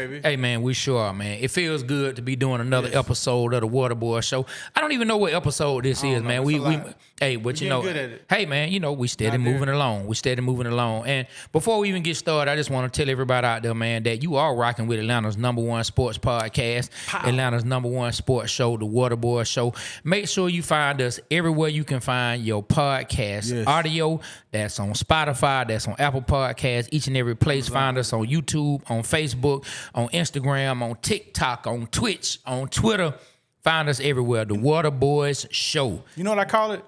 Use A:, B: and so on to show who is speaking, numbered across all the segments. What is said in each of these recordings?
A: baby.
B: Hey, man, we sure are, man. It feels good to be doing another episode of the Waterboy Show. I don't even know what episode this is, man. But you know,
A: good at it.
B: hey, man, you know, we steady moving along. And before we even get started, I just want to tell everybody out there, man, that you are rocking with Atlanta's #1 sports podcast, Atlanta's #1 sports show, the Waterboy Show. Make sure you find us everywhere you can find your podcast audio. That's on Spotify, that's on Apple Podcasts, each and every place. Find us on YouTube, on Facebook, on Instagram, on TikTok, on Twitch, on Twitter. Find us everywhere. The Waterboys Show.
A: You know what I call it?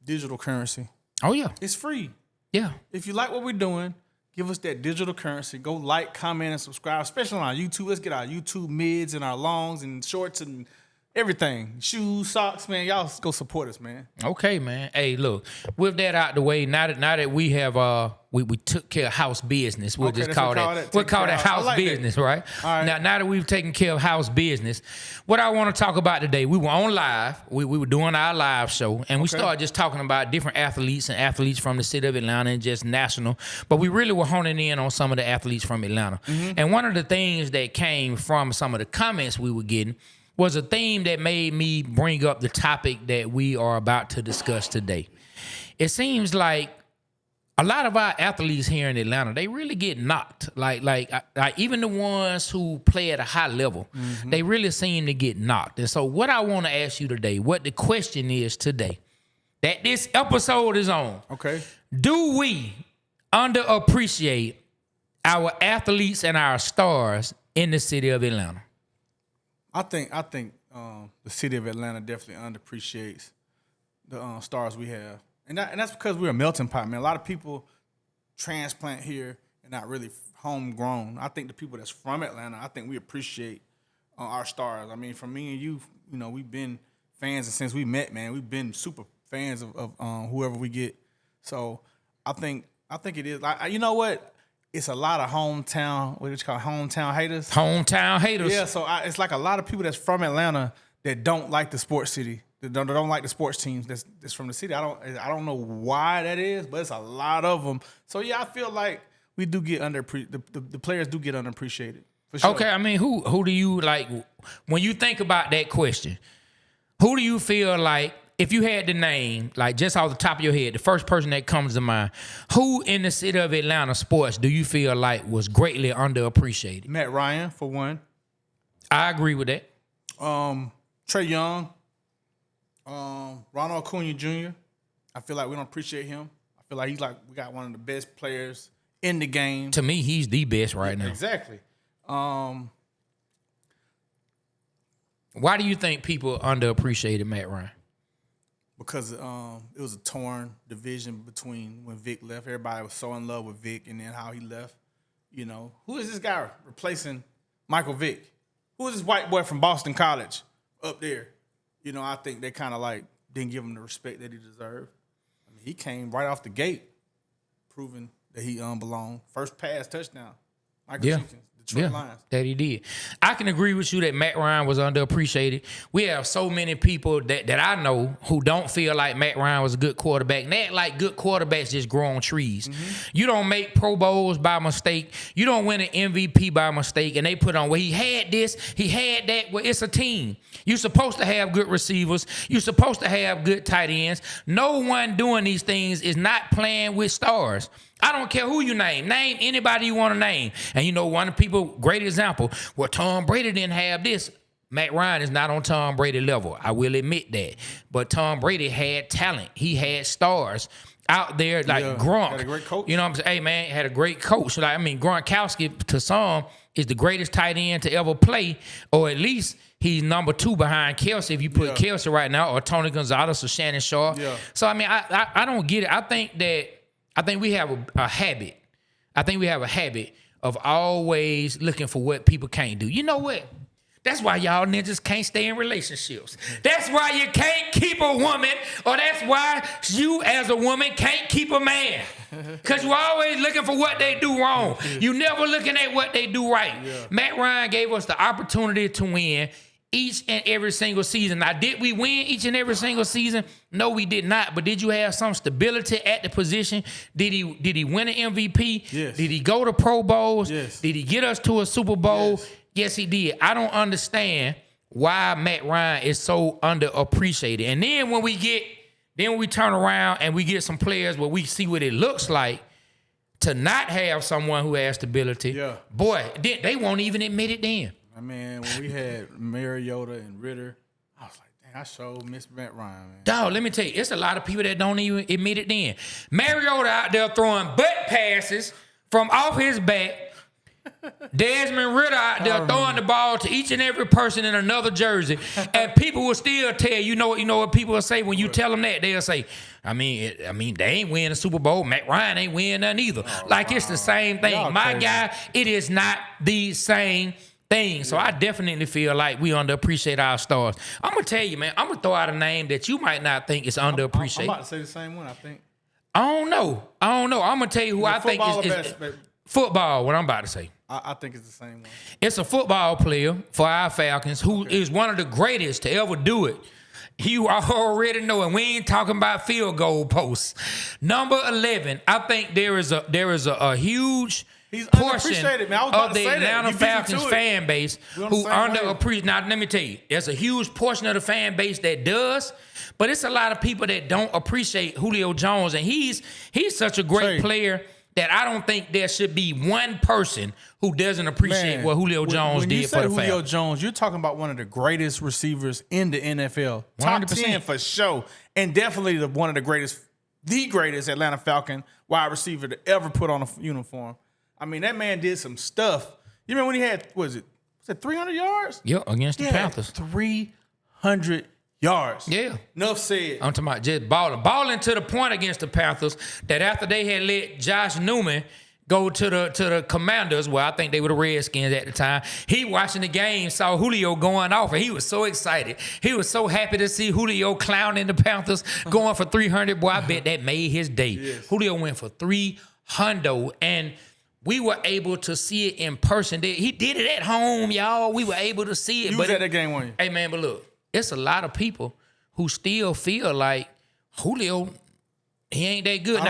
A: Digital currency.
B: Oh, yeah.
A: It's free.
B: Yeah.
A: If you like what we're doing, give us that digital currency. Go like, comment, and subscribe, especially on our YouTube. Let's get our YouTube mids and our longs and shorts and everything. Shoes, socks, man. Y'all go support us, man.
B: Okay, man. Hey, look, with that out the way, now that we have we took care of house business, we'll just call that house business, right?
A: All right.
B: Now that we've taken care of house business, what I want to talk about today, we were on live. We were doing our live show, and we started just talking about different athletes and athletes from the city of Atlanta and just national. But we really were honing in on some of the athletes from Atlanta. Mm-hmm. And one of the things that came from some of the comments we were getting was a theme that made me bring up the topic that we are about to discuss today. It seems like a lot of our athletes here in Atlanta, they really get knocked. Like even the ones who play at a high level, they really seem to get knocked. And so what I want to ask you today, what the question is today, that this episode is on.
A: Okay.
B: Do we underappreciate our athletes and our stars in the city of Atlanta?
A: I think the city of Atlanta definitely underappreciates the stars we have, and that's because we're a melting pot, man. A lot of people transplant here and not really homegrown. I think the people that's from Atlanta, I think we appreciate our stars. I mean, from me and you, you know, we've been fans, and since we met, man, we've been super fans of whoever we get. So I think it is. You know what? It's a lot of hometown, what it's called, hometown haters.
B: Hometown haters.
A: Yeah, so it's like a lot of people that's from Atlanta that don't like the sports city, that don't like the sports teams that's from the city. I don't know why that is, but it's a lot of them. So yeah, I feel like we do get the players do get underappreciated. For sure.
B: Okay, I mean, who do you like when you think about that question? Who do you feel like, if you had to name, like just off the top of your head, the first person that comes to mind, who in the city of Atlanta sports do you feel like was greatly underappreciated?
A: Matt Ryan, for one.
B: I agree with that.
A: Trey Young, Ronald Acuna Jr. I feel like we don't appreciate him. I feel like we got one of the best players in the game.
B: To me, he's the best right now.
A: Exactly.
B: Why do you think people underappreciated Matt Ryan?
A: Because it was a torn division between when Vic left. Everybody was so in love with Vic, and then how he left. You know, who is this guy replacing Michael Vick? Who is this white boy from Boston College up there? You know, I think they kind of like didn't give him the respect that he deserved. I mean, he came right off the gate, proving that he belonged. First pass touchdown, Michael Jenkins. Detroit Lions.
B: That he did. I can agree with you that Matt Ryan was underappreciated. We have so many people that I know who don't feel like Matt Ryan was a good quarterback. And they act like good quarterbacks just grow on trees. Mm-hmm. You don't make Pro Bowls by mistake. You don't win an MVP by mistake. And they put on, well, he had this, he had that. Well, it's a team. You're supposed to have good receivers. You're supposed to have good tight ends. No one doing these things is not playing with stars. I don't care who you name. Name anybody you want to name. And you know, one of the people, great example, well, Tom Brady didn't have this. Matt Ryan is not on Tom Brady level. I will admit that. But Tom Brady had talent. He had stars out there like Gronk.
A: Had a great coach.
B: You know what I'm saying? Hey, man, had a great coach. Like, I mean, Gronkowski, to some, is the greatest tight end to ever play, or at least he's number 2 behind Kelsey, if you put Kelsey right now, or Tony Gonzalez or Shannon Sharp.
A: Yeah.
B: So, I mean, I don't get it. I think we have a habit. I think we have a habit of always looking for what people can't do. You know what? That's why y'all ninjas can't stay in relationships. That's why you can't keep a woman, or that's why you as a woman can't keep a man. Because you're always looking for what they do wrong. You never looking at what they do right. Yeah. Matt Ryan gave us the opportunity to win each and every single season. Now, did we win each and every single season? No, we did not. But did you have some stability at the position? Did he win an MVP?
A: Yes.
B: Did he go to Pro Bowls?
A: Yes.
B: Did he get us to a Super Bowl? Yes, he did. I don't understand why Matt Ryan is so underappreciated. And then when we turn around and we get some players where we see what it looks like to not have someone who has stability, boy, they won't even admit it then.
A: I mean, when we had Mariota and Ritter, I was like, dang, I sure miss Matt Ryan, man.
B: Dog, let me tell you, it's a lot of people that don't even admit it then. Mariota out there throwing butt passes from off his back. Desmond Ritter out there throwing the ball to each and every person in another jersey. And people will still tell you know what people will say when you tell them that? They'll say, I mean, they ain't winning a Super Bowl. Matt Ryan ain't winning none either. It's the same thing.
A: Y'all
B: My
A: crazy.
B: guy, it is not the same thing. So I definitely feel like we underappreciate our stars. I'm going to tell you, man, I'm going to throw out a name that you might not think is underappreciated.
A: I'm about to say the same one, I think.
B: I don't know. I'm going to tell you who I think is football, what I'm about to say.
A: I think it's the same one.
B: It's a football player for our Falcons who is one of the greatest to ever do it. You already know it. We ain't talking about field goal posts. Number 11, I think there is a huge portion of the Atlanta Falcons fan base who underappreciate. Now, let me tell you, there's a huge portion of the fan base that does, but it's a lot of people that don't appreciate Julio Jones, and he's such a great player that I don't think there should be one person who doesn't appreciate what Julio Jones did for the Falcons.
A: Julio Jones, you're talking about one of the greatest receivers in the NFL.
B: 100%.
A: Top 10 for sure. And definitely the greatest Atlanta Falcon wide receiver to ever put on a uniform. I mean, that man did some stuff. You remember when he had, was it 300 yards?
B: Yeah, against the Panthers.
A: 300 yards.
B: Yeah.
A: Enough said.
B: I'm talking about just balling. Balling to the point against the Panthers that after they had let Josh Newman go to the Commanders, well, I think they were the Redskins at the time, he watching the game, saw Julio going off, and he was so excited. He was so happy to see Julio clowning the Panthers, going for 300. Boy, I bet that made his day. Yes. Julio went for 300, and we were able to see it in person. He did it at home, y'all. We were able to see it.
A: You was at that game, weren't you?
B: Hey, man, but look, it's a lot of people who still feel like Julio, he ain't that good.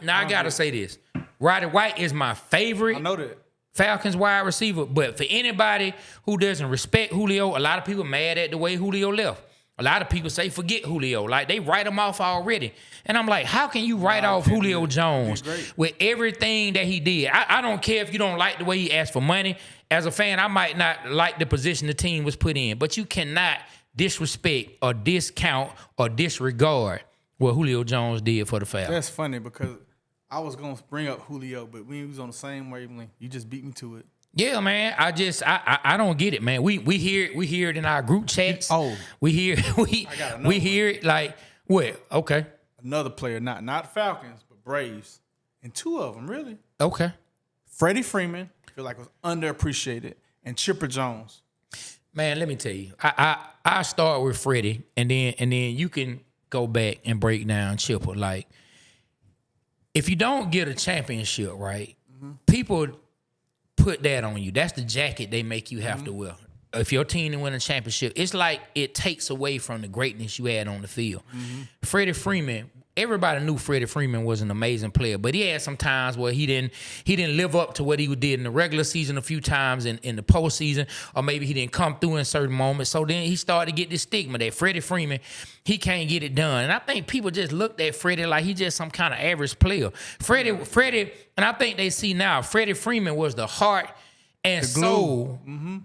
B: Now I got to say this. Roddy White is my favorite.
A: I know that.
B: Falcons wide receiver. But for anybody who doesn't respect Julio, a lot of people mad at the way Julio left. A lot of people say forget Julio. Like, they write him off already. And I'm like, how can you write off Julio Jones with everything that he did? I don't care if you don't like the way he asked for money. As a fan, I might not like the position the team was put in. But you cannot disrespect or discount or disregard what Julio Jones did for the Falcons.
A: That's funny because I was going to bring up Julio, but we was on the same wavelength. You just beat me to it.
B: Yeah, man. I don't get it, man. We hear it in our group chats. We hear it like what? Okay.
A: Another player, not Falcons, but Braves. And two of them, really.
B: Okay.
A: Freddie Freeman, I feel like was underappreciated, and Chipper Jones.
B: Man, let me tell you. I start with Freddie, and then you can go back and break down Chipper. Like, if you don't get a championship, right, people put that on you. That's the jacket they make you have to wear. If your team didn't win a championship, it's like it takes away from the greatness you had on the field. Freddie Freeman, everybody knew Freddie Freeman was an amazing player, but he had some times where he didn't live up to what he did in the regular season a few times in the postseason, or maybe he didn't come through in certain moments. So then he started to get this stigma that Freddie Freeman, he can't get it done. And I think people just looked at Freddie like he just some kind of average player. Freddie, and I think they see now, Freddie Freeman was the heart and soul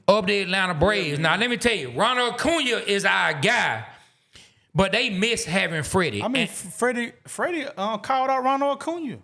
B: of the Atlanta Braves. Now, let me tell you, Ronald Acuna is our guy. But they miss having Freddie.
A: I mean, Freddie called out Ronald Acuna.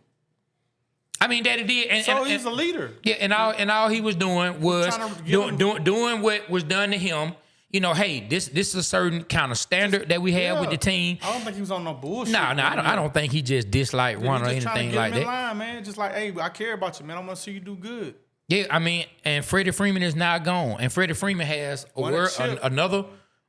B: I mean, that he did.
A: So he's a leader.
B: Yeah, and all he was doing was doing what was done to him. You know, hey, this is a certain kind of standard that we have with the team.
A: I don't think he was on no bullshit.
B: No, I don't think he just disliked Ronald or anything like that.
A: Line, man. Just like, hey, I care about you, man. I want to see you do good.
B: Yeah, I mean, and Freddie Freeman is now gone. And Freddie Freeman has another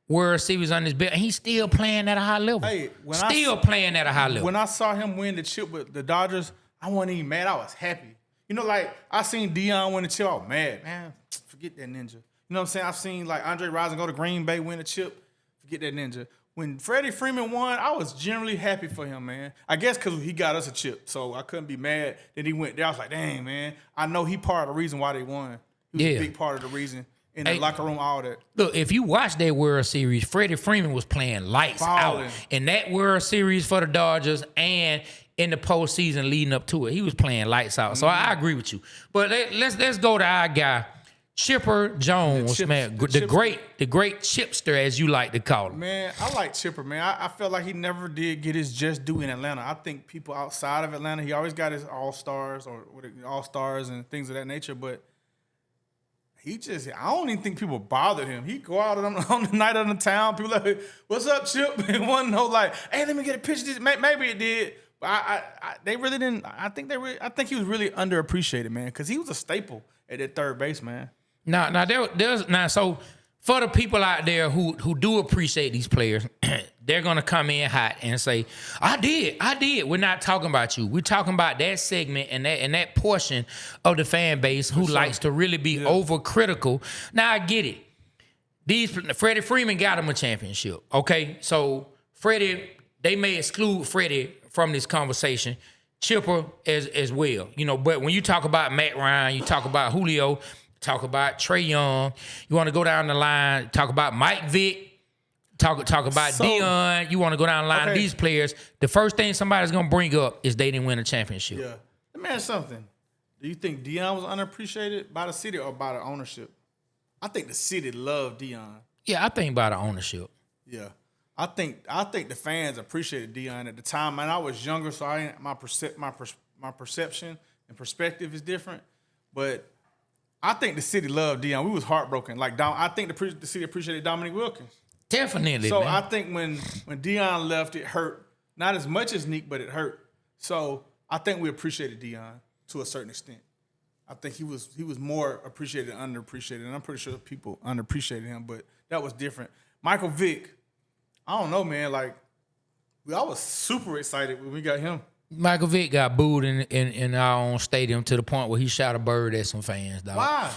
B: World Series on his belt, and he's still playing at a high level.
A: Hey,
B: playing at a high level.
A: When I saw him win the chip with the Dodgers, I wasn't even mad. I was happy. You know, like, I seen Deion win the chip. I was mad. Man, forget that ninja. You know what I'm saying? I've seen like Andre Rison go to Green Bay, win a chip. Forget that ninja. When Freddie Freeman won, I was generally happy for him, man. I guess because he got us a chip, so I couldn't be mad that he went there. I was like, dang, man. I know he part of the reason why they won. He was a big part of the reason in the locker room, all that.
B: Look, if you watch that World Series, Freddie Freeman was playing lights out in that World Series for the Dodgers and in the postseason leading up to it. He was playing lights out. So I agree with you. But let's go to our guy, Chipper Jones, the great chipster, as you like to call him.
A: Man, I like Chipper, man. I felt like he never did get his just due in Atlanta. I think people outside of Atlanta, he always got his all-stars and things of that nature, but I don't even think people bothered him. He'd go out on the night of the town, people like, what's up, Chip? And one note like, hey, let me get a picture of this. Maybe it did. But they really didn't. I think he was really underappreciated, man, because he was a staple at that third base, man.
B: So for the people out there who do appreciate these players, they're gonna come in hot and say, I did. We're not talking about you. We're talking about that segment and that portion of the fan base who likes to really be overcritical. Now I get it. Freddie Freeman got him a championship. Okay, so they may exclude Freddie from this conversation. Chipper as well. But when you talk about Matt Ryan, you talk about Julio, talk about Trey Young. You want to go down the line, talk about Mike Vick, talk about Deion. You want to go down the line of these players. The first thing somebody's going to bring up is they didn't win a championship.
A: Yeah. Let me ask something. Do you think Deion was underappreciated by the city or by the ownership? I think the city loved Deion.
B: Yeah, I think by the ownership.
A: Yeah. I think the fans appreciated Deion at the time. And I was younger, so my perception and perspective is different. But I think the city loved Deion. We was heartbroken. I think the city appreciated Dominique Wilkins.
B: Definitely.
A: So
B: man.
A: I think when Deion left, it hurt. Not as much as Nick, but it hurt. So I think we appreciated Deion to a certain extent. I think he was more appreciated than underappreciated, and I'm pretty sure people underappreciated him, but that was different. Michael Vick, I don't know, man. I was super excited when we got him.
B: Michael Vick got booed in our own stadium to the point where he shot a bird at some fans, dog.
A: Why?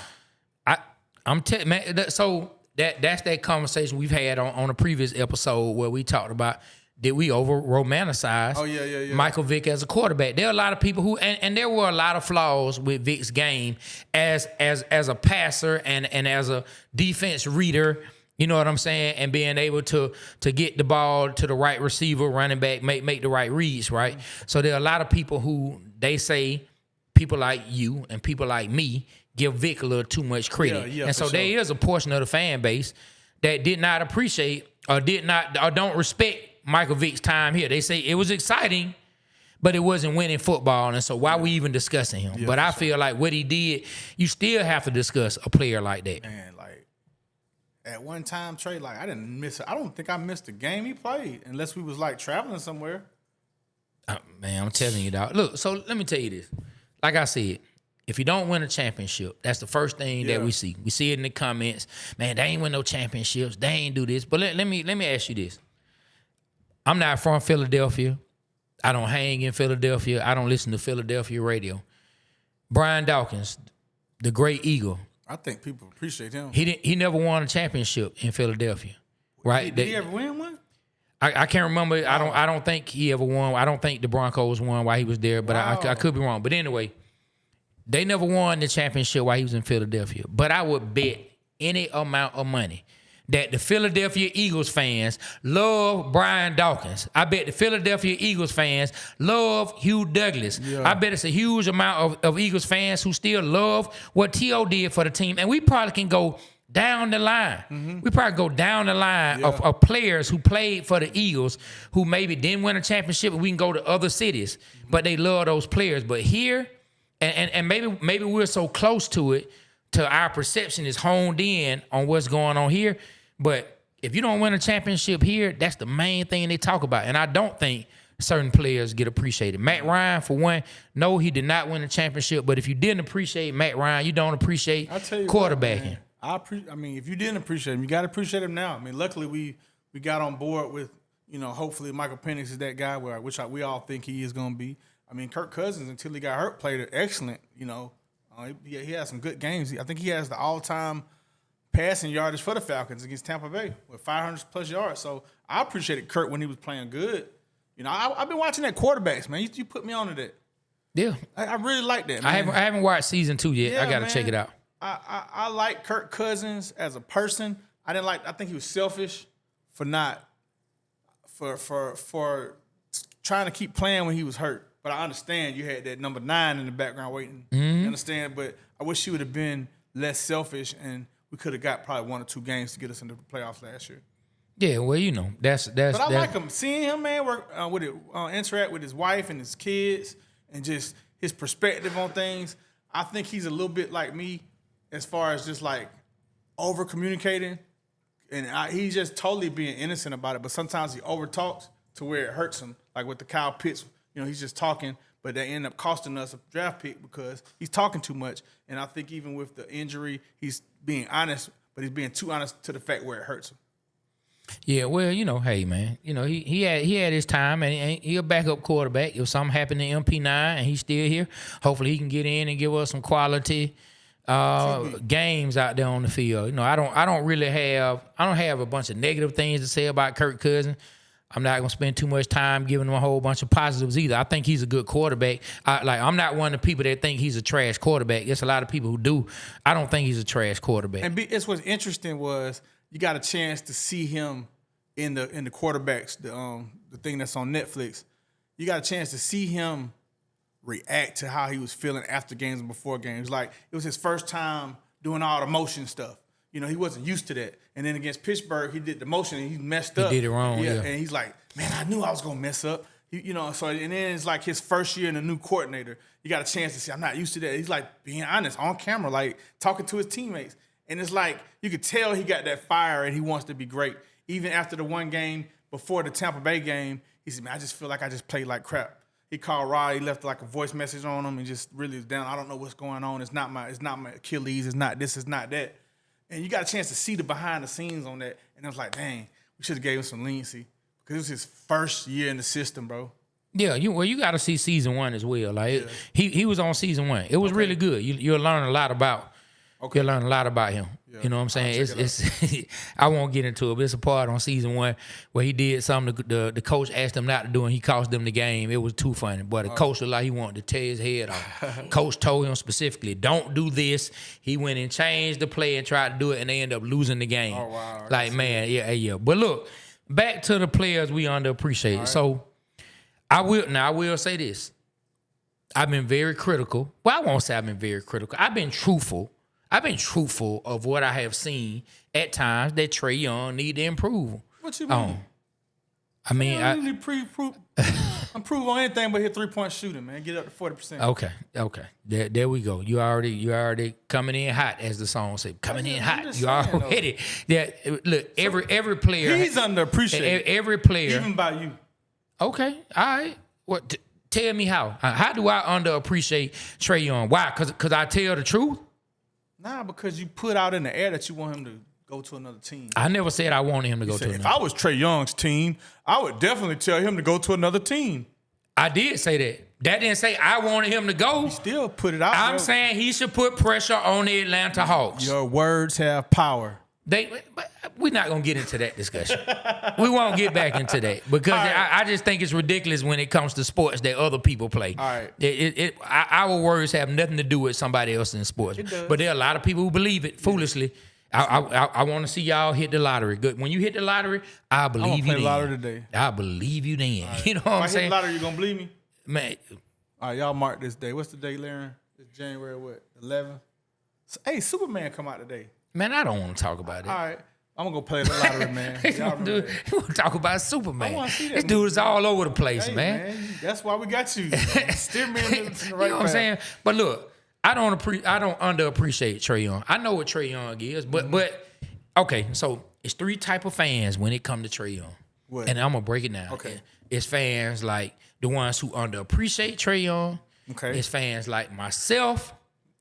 B: So that's that conversation we've had on a previous episode where we talked about did we over romanticize Michael Vick as a quarterback. There are a lot of people who and there were a lot of flaws with Vick's game as a passer and as a defense reader. You know what I'm saying? And being able to get the ball to the right receiver, running back, make the right reads, right? So there are a lot of people who they say, people like you and people like me, give Vic a little too much credit. And so there is a portion of the fan base that did not appreciate or don't respect Michael Vick's time here. They say it was exciting, but it wasn't winning football. And so why we even discussing him? But I feel like what he did, you still have to discuss a player like that.
A: Man, at one time, Trey, I don't think I missed a game he played unless we was traveling somewhere.
B: Man, I'm telling you, dog. Look, so let me tell you this. Like I said, if you don't win a championship, that's the first thing that we see. We see it in the comments. Man, they ain't win no championships. They ain't do this. But let me ask you this. I'm not from Philadelphia. I don't hang in Philadelphia. I don't listen to Philadelphia radio. Brian Dawkins, the great Eagle.
A: I think people appreciate him.
B: He never won a championship in Philadelphia, right?
A: Did he ever win one?
B: I can't remember. I don't think he ever won. I don't think the Broncos won while he was there, but I could be wrong. But anyway, they never won the championship while he was in Philadelphia. But I would bet any amount of money that the Philadelphia Eagles fans love Brian Dawkins. I bet the Philadelphia Eagles fans love Hugh Douglas. Yeah. I bet it's a huge amount of Eagles fans who still love what T.O. did for the team. And we probably can go down the line. Mm-hmm. We probably go down the line of players who played for the Eagles who maybe didn't win a championship, and we can go to other cities, but they love those players. But here, and maybe we're so close to it, to our perception is honed in on what's going on here. But if you don't win a championship here, that's the main thing they talk about. And I don't think certain players get appreciated. Matt Ryan, for one, no, he did not win a championship. But if you didn't appreciate Matt Ryan, you don't appreciate quarterbacking.
A: If you didn't appreciate him, you got to appreciate him now. Luckily we got on board with, hopefully Michael Penix is that guy, which we all think he is going to be. Kirk Cousins, until he got hurt, played excellent. He had some good games. I think he has the all-time passing yardage for the Falcons against Tampa Bay with 500 plus yards. So I appreciated Kurt when he was playing good. You know, I've been watching that quarterbacks, man. You put me onto that.
B: Yeah,
A: I really like that, man.
B: I haven't watched season 2 yet.
A: Yeah,
B: I got to
A: man.
B: check it out.
A: I like Kirk Cousins as a person. I think he was selfish for trying to keep playing when he was hurt. But I understand you had that number 9 in the background waiting. You understand? But I wish he would have been less selfish, and we could have got probably 1 or 2 games to get us into the playoffs last year.
B: Yeah, well, you know, that's.
A: But I like him. Seeing him, man, work interact with his wife and his kids, and just his perspective on things. I think he's a little bit like me, as far as just like over communicating, and he's just totally being innocent about it. But sometimes he over talks to where it hurts him, like with the Kyle Pitts. You know, he's just talking, but they end up costing us a draft pick because he's talking too much. And I think even with the injury, he's being honest, but he's being too honest to the fact where it hurts him.
B: Yeah, well, you know, hey man, you know he had his time, and he a backup quarterback. If something happened to MP9 and he's still here, hopefully he can get in and give us some quality games out there on the field. You know, I don't have a bunch of negative things to say about Kirk Cousins. I'm not gonna spend too much time giving him a whole bunch of positives either. I think he's a good quarterback. I'm not one of the people that think he's a trash quarterback. There's a lot of people who do. I don't think he's a trash quarterback.
A: And it's what's interesting was you got a chance to see him in the quarterbacks, the thing that's on Netflix. You got a chance to see him react to how he was feeling after games and before games. Like it was his first time doing all the motion stuff. You know, he wasn't used to that. And then against Pittsburgh, he did the motion and he messed up.
B: He did it wrong, yeah.
A: And he's like, man, I knew I was gonna mess up. And then it's like his first year in a new coordinator. You got a chance to see, I'm not used to that. He's like being honest on camera, like talking to his teammates. And it's like, you could tell he got that fire and he wants to be great. Even after the one game before the Tampa Bay game, he said, man, I just feel like I just played like crap. He called Rod, he left like a voice message on him and just really was down. I don't know what's going on. It's not my Achilles. It's not this, it's not that. And you got a chance to see the behind the scenes on that. And I was like, dang, we should have gave him some leniency. Because it was his first year in the system, bro.
B: Yeah, you got to see season 1 as well. Like he was on season 1. It was really good. You'll learn a lot about. You'll learn a lot about him. Yeah. You know what I'm saying? It's I won't get into it, but it's a part on season 1 where he did something the coach asked him not to do, and he cost them the game. It was too funny. But the coach looked like he wanted to tear his head off. Coach told him specifically, don't do this. He went and changed the play and tried to do it, and they ended up losing the game. Oh, wow. Like, man, yeah. But look, back to the players we underappreciate. Right. So I will say this. I've been very critical. Well, I won't say I've been very critical. I've been truthful of what I have seen at times that Trae Young need to improve.
A: What you mean?
B: I mean,
A: I really improve on anything but hit 3-point shooting, man. Get up to 40%.
B: Okay. There we go. You already coming in hot, as the song said. Coming in hot. You already. Yeah. Look, every player.
A: He's underappreciated.
B: Every player.
A: Even by you.
B: Okay. All right. What? Tell me how. How do I underappreciate Trae Young? Why? Because I tell the truth.
A: Nah, because you put out in the air that you want him to go to another team.
B: I never said I wanted him to go to another team.
A: If I was Trae Young's team, I would definitely tell him to go to another team.
B: I did say that. That didn't say I wanted him to go.
A: You still put it out.
B: I'm saying he should put pressure on the Atlanta Hawks.
A: Your words have power.
B: We're not going to get into that discussion. We won't get back into that because I just think it's ridiculous when it comes to sports that other people play.
A: All right.
B: Our words have nothing to do with somebody else in sports. But there are a lot of people who believe it foolishly. I want to see y'all hit the lottery. Good. When you hit the lottery, I believe you then.
A: Lottery today.
B: I believe you then. Right. You know what I'm saying?
A: If I hit the lottery, you going to believe me?
B: Man.
A: All right, y'all mark this day. What's the date, Laren? It's January what? 11th? Hey, Superman come out today.
B: Man, I don't want to talk about it.
A: All right. I'm going to go play the lottery, man.
B: You want to talk about Superman.
A: I want to see that.
B: This dude is all over the place, man.
A: That's why we got you. Steer me in the right path.
B: You know what I'm saying? But look, I don't underappreciate Trae Young. I know what Trae Young is, but okay, so it's 3 type of fans when it comes to Trae Young.
A: What?
B: And I'm going to break it down.
A: Okay.
B: It's fans like the ones who underappreciate Trae Young.
A: Okay.
B: It's fans like myself.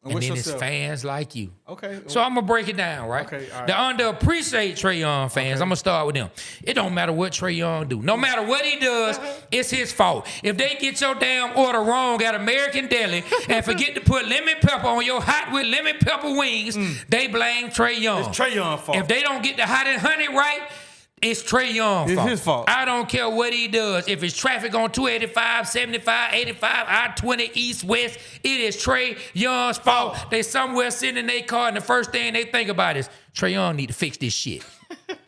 B: And
A: what's
B: then
A: yourself?
B: it's fans like you.
A: Okay.
B: So I'm gonna break it down, right?
A: Okay, all right.
B: The underappreciate Trae Young fans,
A: Okay.
B: I'm gonna start with them. It don't matter what Trae Young do. No matter what he does, it's his fault. If they get your damn order wrong at American Deli and forget to put lemon pepper on your hot with lemon pepper wings, they blame Trae Young.
A: It's Trae Young's fault.
B: If they don't get the hot and honey right, it's Trae Young's fault.
A: It's his fault.
B: I don't care what he does. If it's traffic on 285, 75, 85, I-20, east, west, it is Trae Young's fault. They somewhere sitting in their car, and the first thing they think about is, Trae Young need to fix this shit.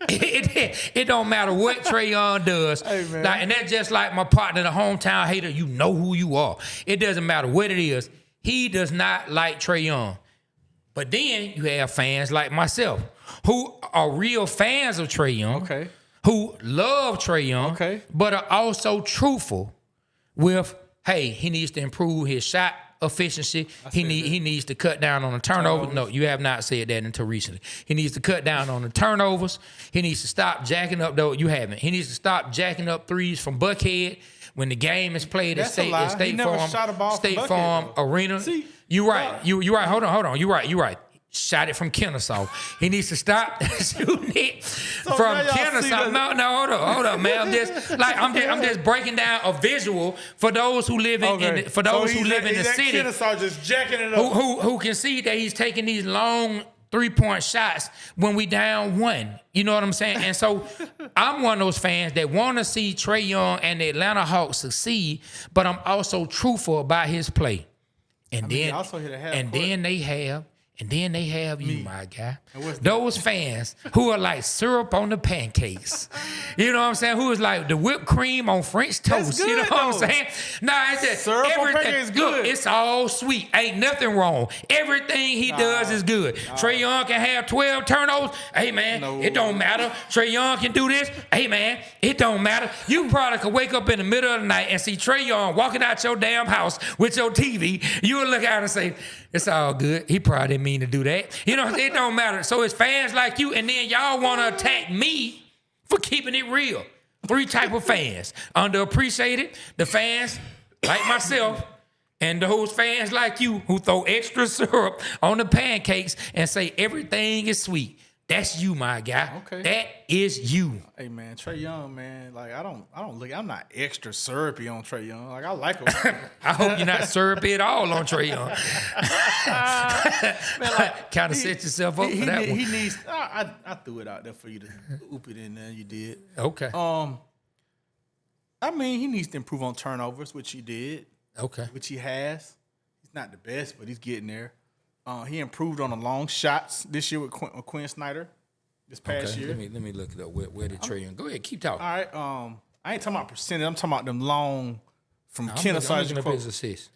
B: It don't matter what Trae Young does.
A: Hey, man.
B: Like, and that's just like my partner, the hometown hater. You know who you are. It doesn't matter what it is. He does not like Trae Young. But then you have fans like myself who are real fans of Trae Young,
A: Okay.
B: who love Trae Young,
A: Okay.
B: but are also truthful with, hey, he needs to improve his shot efficiency. He needs to cut down on the turnovers. No, you have not said that until recently. He needs to cut down on the turnovers. He needs to stop jacking up, though you haven't. He needs to stop jacking up threes from Buckhead when the game is played at
A: That's a lie.
B: State
A: He never
B: Farm,
A: shot a ball from
B: State
A: Buckhead,
B: Farm
A: though.
B: Arena.
A: See,
B: You right. You right. Hold on. You right. Shot it from Kennesaw. He needs to stop shooting it from
A: now y'all see
B: Kennesaw.
A: that-
B: No, hold up, man. I'm just breaking down a visual for those who live in the city
A: Kennesaw just jacking it up.
B: who can see that he's taking these long 3-point shots when we down one. You know what I'm saying? And so I'm one of those fans that want to see Trae Young and the Atlanta Hawks succeed, but I'm also truthful about his play. And
A: he also hit a half court.
B: then they have you, my guy.
A: And what's that?
B: Those fans who are like syrup on the pancakes. You know what I'm saying? Who is like the whipped cream on French toast.
A: good,
B: You know what I'm
A: though.
B: saying? Nah, it's just
A: Syrup on
B: everything.
A: pancakes is
B: Look,
A: good.
B: it's all sweet. Ain't nothing wrong. Everything he does is good. Trae Young can have 12 turnovers. Hey, man,
A: No.
B: it don't matter. Trae Young can do this. Hey, man, it don't matter. You probably could wake up in the middle of the night and see Trae Young walking out your damn house with your TV. You would look out and say, it's all good. He probably didn't mean to do that. You know, it don't matter. So it's fans like you, and then y'all want to attack me for keeping it real. 3 type of fans. Underappreciated, the fans like myself, and those fans like you who throw extra syrup on the pancakes and say everything is sweet. That's you, my guy.
A: Okay.
B: That is you.
A: Hey man, Trae Young, man. Like I'm not extra syrupy on Trae Young. Like I like him.
B: I hope you're not syrupy at all on Trae Young.
A: Man, like,
B: Kind of set yourself up for that one.
A: He needs. I threw it out there for you to oop it in there. You did.
B: Okay.
A: I mean, he needs to improve on turnovers, which he did,
B: Okay.
A: which he has. He's not the best, but he's getting there. He improved on the long shots this year with Quinn Snyder this past
B: Okay.
A: year.
B: Let me look it up. Where did Trae Young? Go ahead. Keep talking.
A: All right. I ain't talking about percentage. I'm talking about them long from Kennesaw.
B: I'm looking up his assists.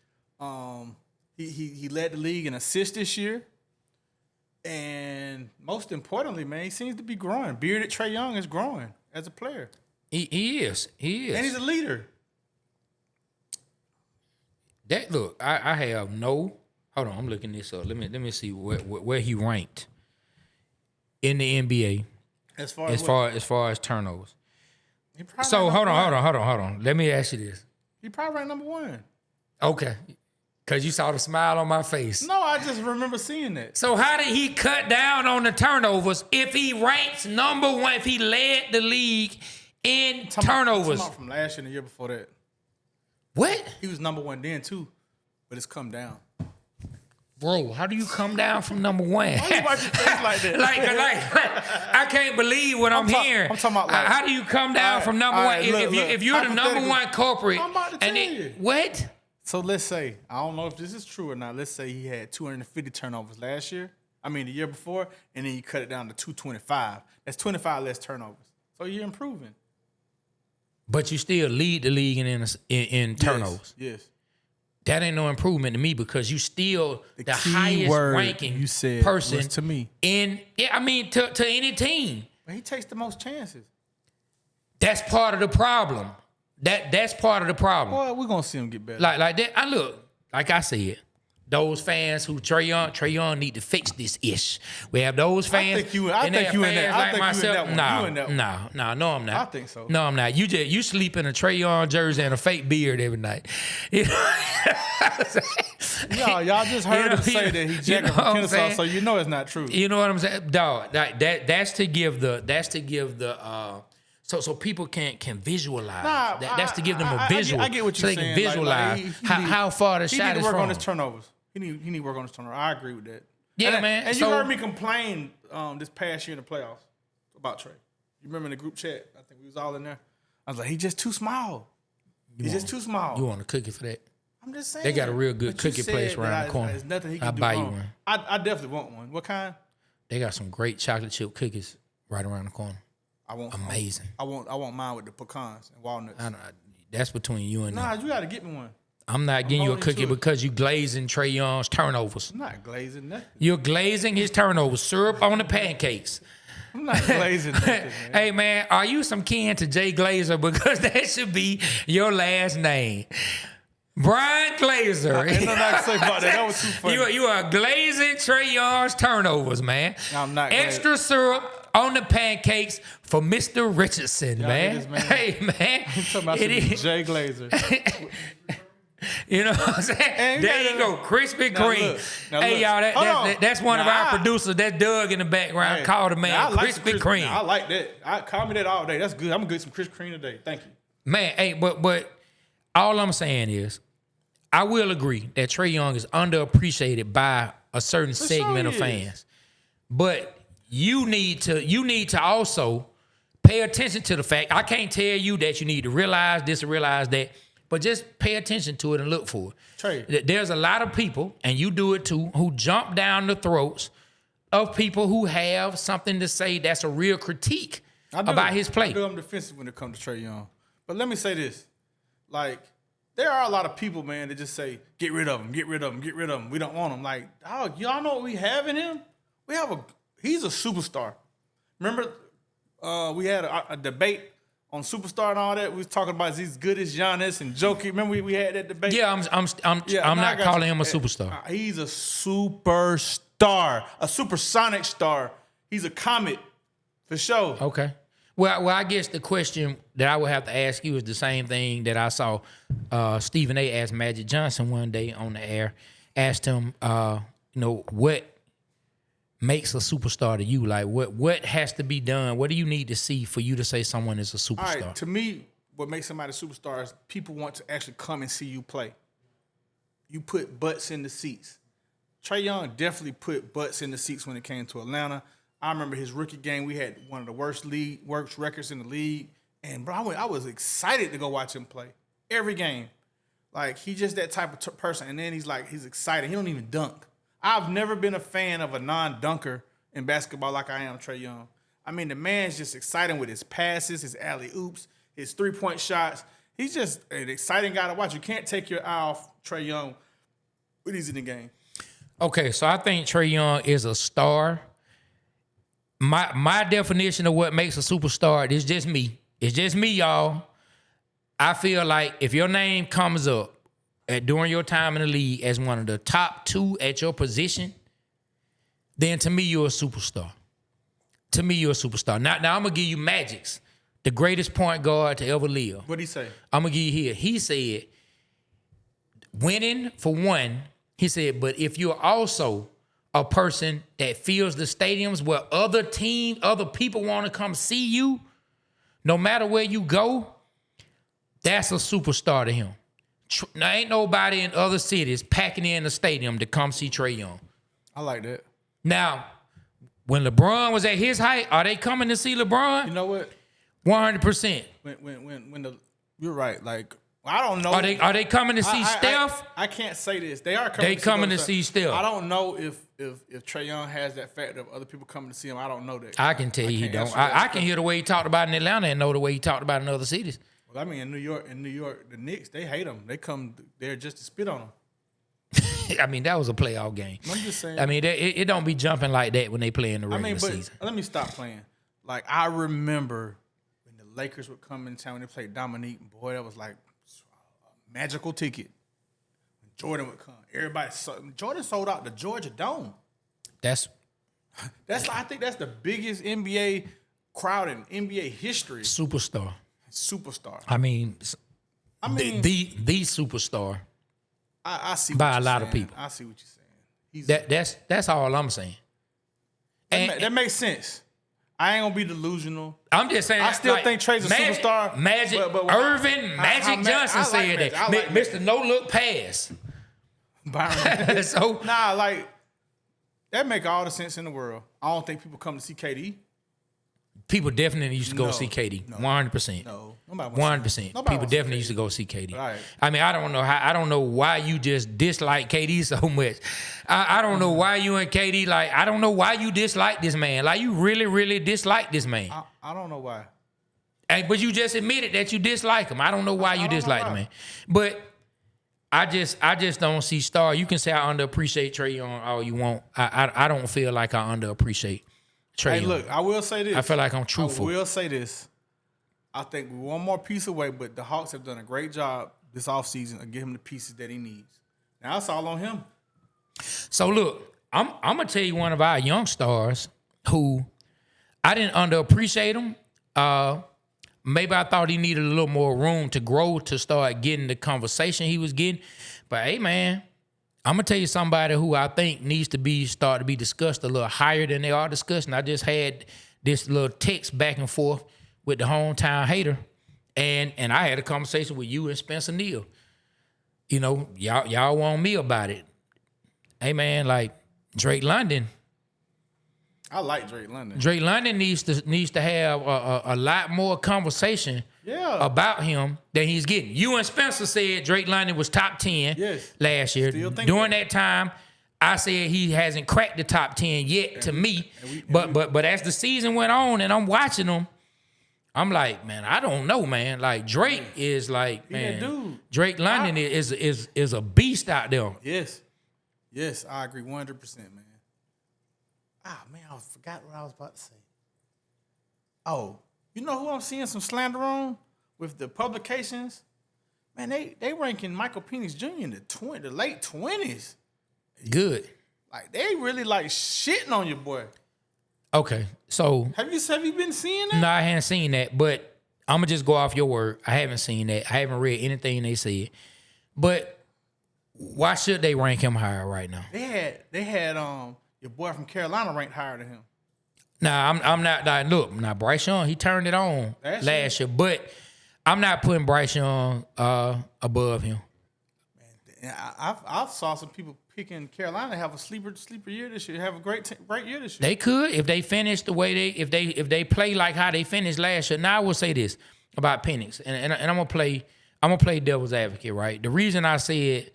A: He led the league in assists this year. And most importantly, man, he seems to be growing. Bearded Trae Young is growing as a player.
B: He is.
A: And he's a leader.
B: That look, I have no. Hold on, I'm looking this up. Let me see where he ranked in the NBA
A: As far
B: as far as turnovers.
A: he probably
B: So
A: ranked
B: hold
A: number
B: on. Let me ask you this.
A: He probably ranked number 1.
B: Okay, because you saw the smile on my face.
A: No, I just remember seeing that.
B: So how did he cut down on the turnovers if he ranks number 1? If he led the league in turnovers?
A: Talking about from last year and the year before that.
B: What?
A: He was number 1 then too, but it's come down.
B: Bro, how do you come down from number 1?
A: Why you watch your face like that?
B: like, I can't believe what I'm hearing.
A: I'm talking about like,
B: how do you come down from number 1 if you're the number 1 culprit?
A: I'm about to tell you.
B: What?
A: So let's say, I don't know if this is true or not. Let's say he had 250 turnovers last year. I mean, the year before, and then you cut it down to 225. That's 25 less turnovers. So you're improving.
B: But you still lead the league in turnovers.
A: Yes.
B: That ain't no improvement to me because you still the
A: key
B: highest
A: word
B: ranking
A: you said
B: person
A: was to me.
B: To any team.
A: But he takes the most chances.
B: That's part of the problem. That's part of the problem.
A: Boy, we're gonna see him get better.
B: Like that. Like I said, those fans who Trae Young need to fix this ish. We have those fans.
A: I think you in that one.
B: No, I'm not.
A: I think so.
B: No, I'm not. You sleep in a Trae Young jersey and a fake beard every night. You know?
A: Y'all just heard him say that he jacked up from Kennesaw, so you know it's not true.
B: You know what I'm saying, dog? That's to give the so people can visualize. That's to give them a visual.
A: I get what
B: so
A: you're
B: they
A: saying.
B: can visualize how far the shot is from.
A: He need to work on his turnovers. He need to work on his turnovers. I agree with that.
B: Yeah, man.
A: And you heard me complain this past year in the playoffs about Trae. You remember in the group chat? I think we was all in there. I was like, he's just too small. He's just too small.
B: You want a cookie for that?
A: I'm just saying.
B: They got a real good cookie place around the corner.
A: There's nothing he can
B: I'll
A: do
B: buy
A: wrong.
B: you one.
A: I definitely want one. What kind?
B: They got some great chocolate chip cookies right around the corner.
A: I want
B: amazing.
A: I want mine with the pecans and walnuts.
B: That's between you and
A: me. You got to get me one.
B: I'm not getting you a cookie because you glazing Trae Young's turnovers.
A: I'm not glazing nothing.
B: You're glazing his turnovers. Syrup on the pancakes.
A: I'm not glazing nothing, man.
B: Hey, man, are you some kin to Jay Glazer? Because that should be your last name. Brian Glazer.
A: Ain't nothing I can say about that. That was too funny.
B: You are glazing Trae Young's turnovers, man.
A: I'm not
B: Extra syrup on the pancakes for Mr. Richardson, man.
A: This, man.
B: Hey, man.
A: I'm talking about Jay Glazer.
B: You know what I'm saying? There you go, Krispy Kreme. Hey, y'all, that's one of our producers. That's Doug in the background. Call the man Krispy Kreme.
A: I like that. Call me that all day. That's good. I'm going to get some Krispy Kreme today. Thank you.
B: Man, hey, but all I'm saying is, I will agree that Trae Young is underappreciated by a certain segment of fans. But you need to also pay attention to the fact. I can't tell you that you need to realize this or realize that. But just pay attention to it and look for it.
A: Trae.
B: There's a lot of people, and you do it too, who jump down the throats of people who have something to say that's a real critique about his play.
A: I'm defensive when it comes to Trae Young. But let me say this. Like, there are a lot of people, man, that just say, get rid of him, get rid of him, get rid of him. We don't want him. Like, dog, y'all know what we have in him? He's a superstar. Remember, we had a debate on Superstar and all that. We was talking about is he as good as Giannis and Jokic. Remember we had that debate?
B: Yeah, I'm not calling him a superstar.
A: He's a superstar, a supersonic star. He's a comet for sure.
B: Okay. Well, I guess the question that I would have to ask you is the same thing that I saw Stephen A. ask Magic Johnson one day on the air. Asked him, what makes a superstar to you? Like, what has to be done? What do you need to see for you to say someone is a superstar?
A: All right, to me, what makes somebody a superstar is people want to actually come and see you play. You put butts in the seats. Trae Young definitely put butts in the seats when it came to Atlanta. I remember his rookie game. We had one of the worst records in the league. And, bro, I was excited to go watch him play every game. Like, he's just that type of person. And then he's excited. He don't even dunk. I've never been a fan of a non-dunker in basketball like I am Trae Young. I mean, the man's just exciting with his passes, his alley-oops, his three-point shots. He's just an exciting guy to watch. You can't take your eye off Trae Young when he's in the game.
B: Okay, so I think Trae Young is a star. My definition of what makes a superstar is just me. It's just me, y'all. I feel like if your name comes up during your time in the league as one of the top two at your position, then to me, you're a superstar. To me, you're a superstar. Now I'm going to give you Magic's, the greatest point guard to ever live.
A: What'd he say?
B: I'm going to give you here. He said, winning for one, he said, but if you're also a person that fills the stadiums where other people want to come see you, no matter where you go, that's a superstar to him. Now, ain't nobody in other cities packing in the stadium to come see Trae Young.
A: I like that.
B: Now, when LeBron was at his height, are they coming to see LeBron?
A: You know what?
B: 100%.
A: You're right. Like, I don't know.
B: Are they coming to see Steph?
A: I can't say this. They are
B: coming to see Steph.
A: I don't know if Trae Young has that factor of other people coming to see him. I don't know that.
B: I can tell you he don't. I can hear the way he talked about in Atlanta and know the way he talked about in other cities.
A: Well, I mean, in New York, the Knicks, they hate him. They come there just to spit on him.
B: I mean, that was a playoff game.
A: I'm just saying.
B: I mean, it don't be jumping like that when they play in the regular season.
A: Let me stop playing. Like, I remember when the Lakers would come in town when they played Dominique. Boy, that was like a magical ticket. When Jordan would come. Jordan sold out the Georgia Dome.
B: That's
A: I think that's the biggest NBA crowd in NBA history.
B: superstar. I mean, the superstar.
A: I see
B: by
A: what
B: a
A: you're
B: lot
A: saying.
B: of people.
A: I see what you're saying.
B: That's all I'm saying.
A: That makes sense. I ain't gonna be delusional.
B: I'm just saying.
A: I still think Trey's a superstar.
B: Magic Magic Johnson said that. Mr. No Look Pass.
A: Byron.
B: So
A: like that make all the sense in the world. I don't think people come to see KD.
B: people definitely used to go see KD. 100%.
A: No,
B: 100%. People definitely used to go see KD.
A: Right.
B: I mean, I don't know why you just dislike KD so much. I don't know why you and KD I don't know why you dislike this man. Like you really, really dislike this man.
A: I don't know why.
B: But you just admitted that you dislike him. I don't know why you dislike the man. But I just don't see Star. You can say I underappreciate Trae Young all you want. I don't feel like I underappreciate Trae Young.
A: Hey, look, I will say this.
B: I feel like I'm truthful.
A: I will say this. I think we're one more piece away, but the Hawks have done a great job this offseason of getting him the pieces that he needs. Now it's all on him.
B: So look, I'm gonna tell you one of our young stars who I didn't underappreciate him. Maybe I thought he needed a little more room to grow to start getting the conversation he was getting. But hey, man, I'm gonna tell you somebody who I think needs to start to be discussed a little higher than they are discussed. And I just had this little text back and forth with the hometown hater, and I had a conversation with you and Spencer Neal. You know, y'all want me about it. Hey, man, like Drake London.
A: I like Drake London.
B: Drake London needs to have a lot more conversation about him than he's getting. You and Spencer said Drake London was top 10 last year. During that time, I said he hasn't cracked the top 10 yet to me. But as the season went on and I'm watching him, I'm like, man, I don't know, man. Like Drake is like, man,
A: dude.
B: Drake London is a beast out there.
A: Yes, I agree 100%, man. Man, I forgot what I was about to say. Oh, you know who I'm seeing some slander on with the publications? Man, they ranking Michael Penix Jr. in the late 20s.
B: Good.
A: Like they really like shitting on your boy.
B: Okay, so
A: have you been seeing that?
B: No, I haven't seen that, but I'm gonna just go off your word. I haven't seen that. I haven't read anything they said. But why should they rank him higher right now?
A: They had your boy from Carolina ranked higher than him.
B: Nah, I'm not. Look, now Bryce Young, he turned it on last year, but I'm not putting Bryce Young above him.
A: Man, I saw some people picking Carolina to have a sleeper year this year, have a great year this year.
B: They could if they finish the way if they play like how they finished last year. Now I will say this about Penix, and I'm gonna play devil's advocate, right? The reason I said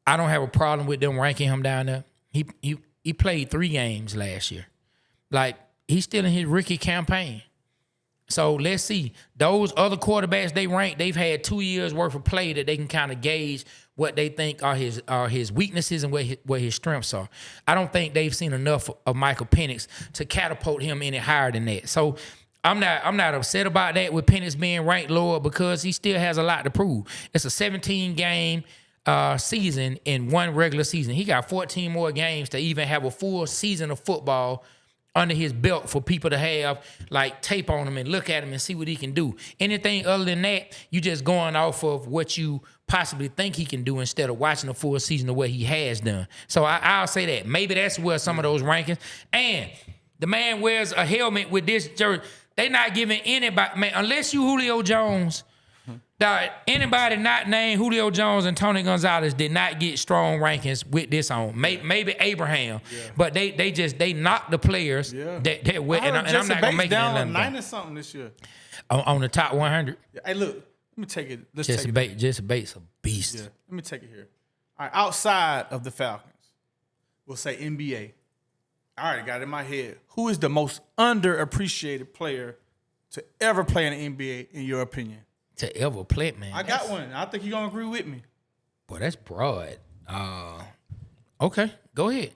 B: I don't have a problem with them ranking him down there, he played 3 games last year. Like, he's still in his rookie campaign. So let's see. Those other quarterbacks they rank, they've had 2 years worth of play that they can kind of gauge what they think are his weaknesses and what his strengths are. I don't think they've seen enough of Michael Penix to catapult him any higher than that. So I'm not upset about that with Penix being ranked lower because he still has a lot to prove. It's a 17-game season in one regular season. He got 14 more games to even have a full season of football under his belt for people to have like tape on him and look at him and see what he can do. Anything other than that, you just going off of what you possibly think he can do instead of watching a full season of what he has done. So I'll say that. Maybe that's where some of those rankings. And the man wears a helmet with this jersey. They not giving anybody, man, unless you Julio Jones. Anybody not named Julio Jones and Tony Gonzalez did not get strong rankings with this on. Maybe Abraham, but they knocked the players that went. And I'm not gonna make it in
A: 90 something this year
B: on the top 100.
A: Hey, look, let me take it.
B: Jesse Bates a beast.
A: Yeah, let me take it here. All right, outside of the Falcons, we'll say NBA. All right, got it in my head. Who is the most underappreciated player to ever play in the NBA, in your opinion?
B: To ever play, man.
A: I got one. I think you're going to agree with me.
B: Boy, that's broad. Okay, go ahead.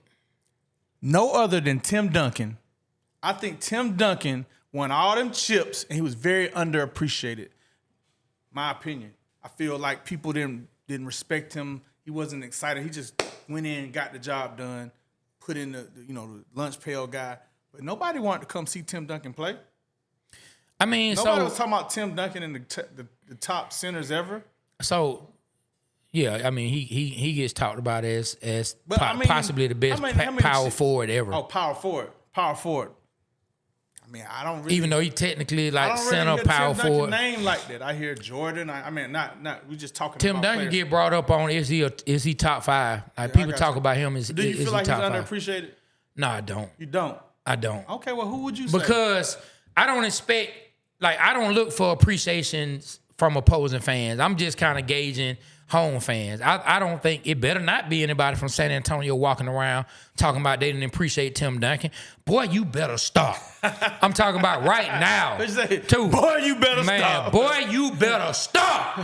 A: No other than Tim Duncan. I think Tim Duncan won all them chips, and he was very underappreciated. My opinion. I feel like people didn't respect him He wasn't excited. He just went in, got the job done, put in the lunch pail guy. But nobody wanted to come see Tim Duncan play.
B: I mean,
A: nobody was talking about Tim Duncan and the top centers ever.
B: So, yeah, I mean, he gets talked about as possibly the best power forward ever.
A: Oh, power forward. I mean, I don't really.
B: Even though he technically like center
A: really
B: power
A: Tim
B: forward.
A: Duncan name like that. I hear Jordan. I mean, not. We just talking.
B: Tim
A: about
B: Duncan
A: players.
B: get brought up on is he top 5? Like people talk about him as
A: Do you feel like he's underappreciated?
B: No, I don't.
A: You don't.
B: I don't.
A: Okay, well, who would you say?
B: Because I don't expect, like, I don't look for appreciations from opposing fans. I'm just kind of gauging home fans. I don't think it better not be anybody from San Antonio walking around talking about they didn't appreciate Tim Duncan. Boy, you better stop. I'm talking about right now. Too.
A: Boy, you better stop.
B: Boy, you better stop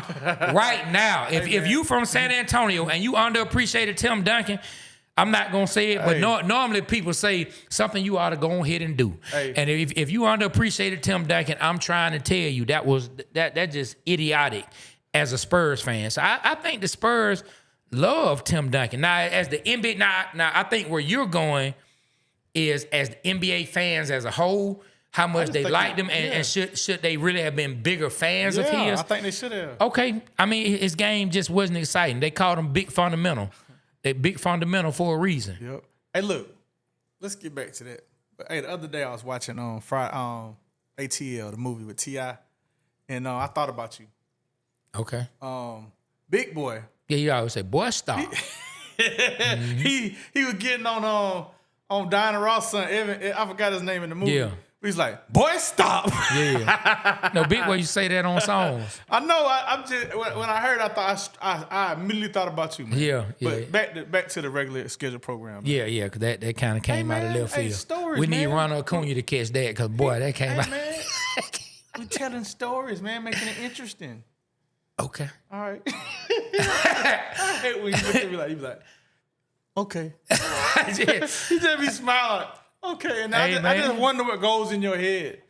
B: right now. If you from San Antonio and you underappreciated Tim Duncan, I'm not gonna say it, but normally people say something you ought to go ahead and do.
A: Hey.
B: And if you underappreciated Tim Duncan, I'm trying to tell you that just idiotic as a Spurs fan. So I think the Spurs love Tim Duncan. Now, as the NBA, now I think where you're going is as the NBA fans as a whole, how much they liked him, and should they really have been bigger fans of his?
A: I think they should have.
B: Okay, I mean his game just wasn't exciting. They called him Big Fundamental. They big fundamental for a reason.
A: Yep. Hey, look, let's get back to that. But hey, the other day I was watching ATL, the movie with T.I., and I thought about you.
B: Okay.
A: Big Boy.
B: Yeah, you always say, boy, stop.
A: He was getting on Diana Ross' son, Evan. I forgot his name in the movie.
B: Yeah.
A: He's like, boy, stop.
B: Yeah. No, Big Boy, you say that on songs.
A: I know. I'm just when I heard, I immediately thought about you, man.
B: Yeah.
A: But back to the regular scheduled program. Man.
B: Yeah, because that kind of came out of left field.
A: Stories,
B: we need
A: man.
B: Ronald Acuna to catch that because, boy, that came out.
A: Man, we telling stories, man, making it interesting.
B: Okay.
A: All right. I hate when you look at me like, you be like, okay. He just be smiling. Okay, and I just wonder what goes in your head.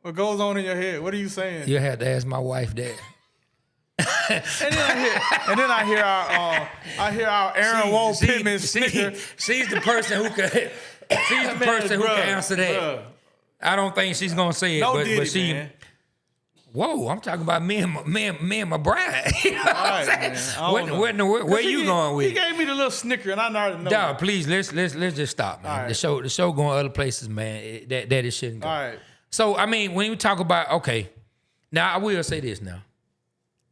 A: What goes on in your head? What are you saying?
B: You had to ask my wife that.
A: and then I hear our Aaron Wall Pittman snicker.
B: She's the person who could. She's the person who can answer that.
A: Bruh.
B: I don't think she's gonna say it, but she.
A: Man.
B: Whoa, I'm talking about me and my bride. You know what I'm saying? Where you going with?
A: He gave me the little snicker, and I already know.
B: Dog, please, let's just stop, man.
A: Right.
B: The show going other places, man. That it shouldn't go.
A: All right.
B: So I mean, when we talk about now I will say this now.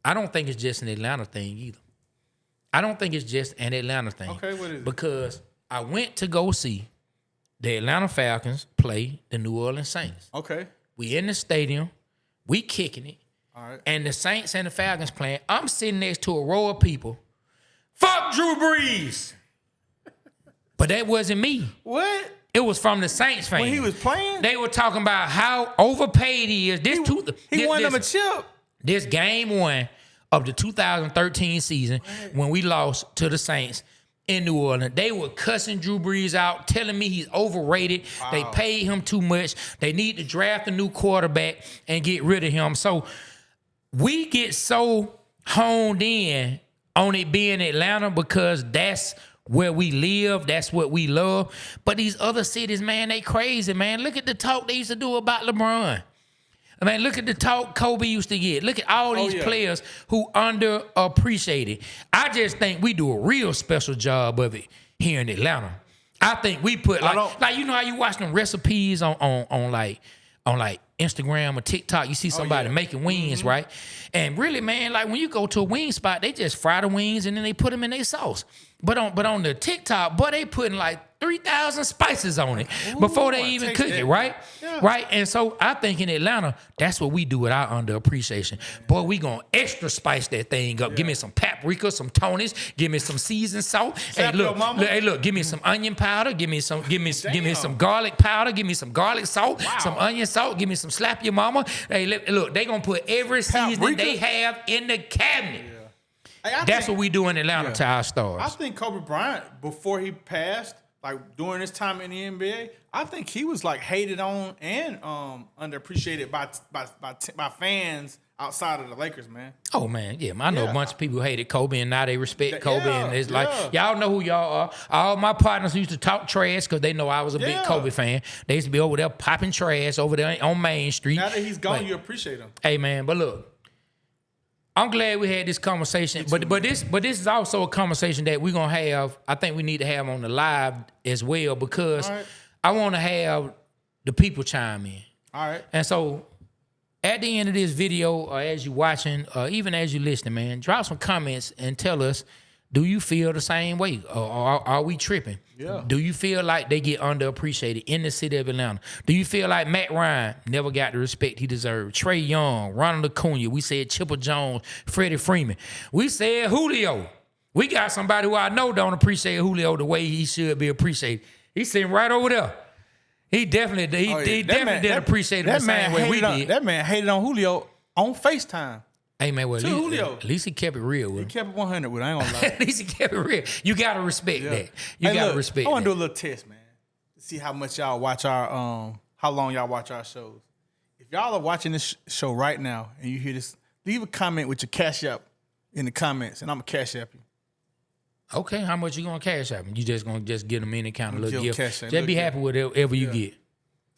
B: I don't think it's just an Atlanta thing either. I don't think it's just an Atlanta thing.
A: Okay, what is it?
B: Because I went to go see the Atlanta Falcons play the New Orleans Saints.
A: Okay.
B: We in the stadium. We kicking it.
A: All right.
B: And the Saints and the Falcons playing. I'm sitting next to a row of people. Fuck Drew Brees. But that wasn't me.
A: What?
B: It was from the Saints fans.
A: When he was playing?
B: They were talking about how overpaid he is.
A: He won them a chip.
B: This game 1 of the 2013 season when we lost to the Saints in New Orleans. They were cussing Drew Brees out, telling me he's overrated. Wow. They paid him too much. They need to draft a new quarterback and get rid of him. So we get so honed in on it being Atlanta because that's where we live. That's what we love. But these other cities, man, they crazy, man. Look at the talk they used to do about LeBron. I mean, look at the talk Kobe used to get. Look at all these players who underappreciated. I just think we do a real special job of it here in Atlanta. I think we put like you know how you watch them recipes on Instagram or TikTok. You see somebody making wings, right? And really, man, like when you go to a wing spot, they just fry the wings and then they put them in their sauce. But on the TikTok, boy, they putting like 3,000 spices on it before they even cook it, right? Yeah. Right? And so I think in Atlanta, that's what we do with our underappreciation. Boy, we gonna extra spice that thing up. Yeah. Give me some paprika, some Tony's, give me some seasoned salt. Hey, look, give me some onion powder, give me some garlic powder, give me some garlic salt, some onion salt, give me some slap your mama. Hey, look, they gonna put every seasoning they have in the cabinet. Yeah. That's what we do in Atlanta to our stars.
A: I think Kobe Bryant, before he passed, like during his time in the NBA, I think he was like hated on and underappreciated by fans outside of the Lakers, man.
B: Oh man, yeah, I know a bunch of people who hated Kobe, and now they respect Kobe,
A: yeah,
B: and it's like y'all know who y'all are. All my partners used to talk trash because they know I was a big Kobe fan. They used to be over there popping trash over there on Main Street.
A: Now that he's gone, you appreciate him.
B: Hey man, but look, I'm glad we had this conversation. But this is also a conversation that we're gonna have. I think we need to have on the live as well because I want to have the people chime in.
A: All right,
B: and so. At the end of this video, or as you're watching, or even as you're listening, man, drop some comments and tell us, do you feel the same way? Or are we tripping?
A: Yeah.
B: Do you feel like they get underappreciated in the city of Atlanta? Do you feel like Matt Ryan never got the respect he deserved? Trey Young, Ronald Acuna, we said Chipper Jones, Freddie Freeman. We said Julio. We got somebody who I know don't appreciate Julio the way he should be appreciated. He's sitting right over there. He definitely didn't appreciate him the same way we did.
A: That man hated on Julio on FaceTime.
B: Hey, man, well, at least he kept it real with him.
A: He kept it 100 with him, I ain't gonna lie.
B: At least he kept it real. You got to respect that. You got to respect that.
A: I want to do a little test, man. To see how much y'all watch our, how long y'all watch our shows. If y'all are watching this show right now and you hear this, leave a comment with your Cash App in the comments, and I'm going to Cash App you.
B: Okay, how much you gonna cash out? You just gonna get them any kind of little gift. Just be
A: gift.
B: happy with whatever you get.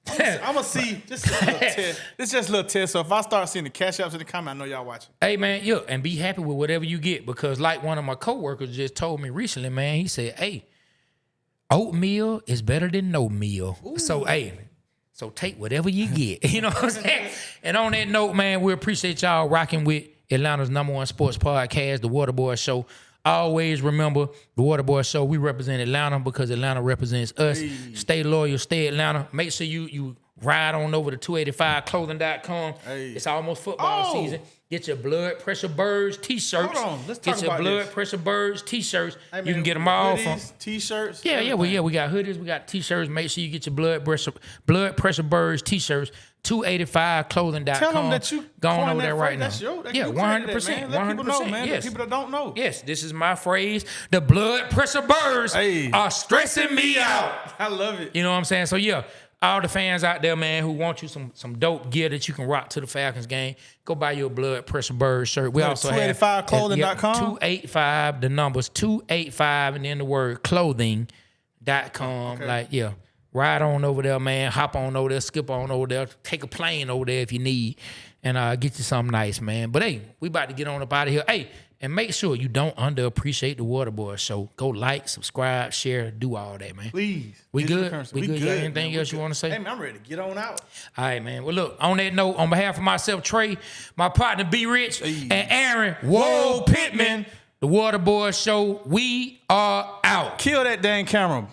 A: I'm gonna see just a little test. It's just a little test. So if I start seeing the Cash Apps in the comment, I know y'all watching.
B: Hey man, yeah, and be happy with whatever you get because like one of my coworkers just told me recently, man, he said, "Hey, oatmeal is better than no meal." Ooh. So so take whatever you get. You know what I'm saying? And on that note, man, we appreciate y'all rocking with Atlanta's #1 sports podcast, The Waterboy Show. Always remember the Waterboy Show. We represent Atlanta because Atlanta represents us. Hey. Stay loyal, stay Atlanta. Make sure you ride on over to 285clothing.com. Hey. It's almost football season. Get your Blood Pressure Birds t-shirts.
A: Hold on, let's talk
B: Get your
A: about
B: Blood
A: this.
B: Pressure Birds t-shirts.
A: Hey, man,
B: you can get them all
A: hoodies,
B: from
A: t-shirts.
B: Yeah, we got hoodies, we got t-shirts. Make sure you get your Blood Pressure Birds t-shirts. 285clothing.com.
A: Tell them that you
B: going over there right now.
A: That's your,
B: 100%.
A: Let people know, man.
B: Yes.
A: The people that don't know.
B: Yes, this is my phrase. The Blood Pressure Birds are stressing me out.
A: I love it.
B: You know what I'm saying? So yeah, all the fans out there, man, who want you some dope gear that you can rock to the Falcons game, go buy your Blood Pressure Birds shirt. We also have
A: 285clothing.com.
B: 285, the numbers 285, and then the word clothing.com.
A: Okay.
B: Like, yeah. Ride on over there, man. Hop on over there. Skip on over there. Take a plane over there if you need. And get you something nice, man. But, hey, we about to get on up out of here. Hey, and make sure you don't underappreciate the Waterboy Show. Go like, subscribe, share, do all that, man.
A: Please.
B: We good? We good? You got anything else you want to say?
A: Hey, man, I'm ready to get on out.
B: All right, man. Well, look, on that note, on behalf of myself, Trey, my partner, B. Rich, and Aaron, Whoa Pittman, the Waterboy Show, we are out.
A: Kill that dang camera.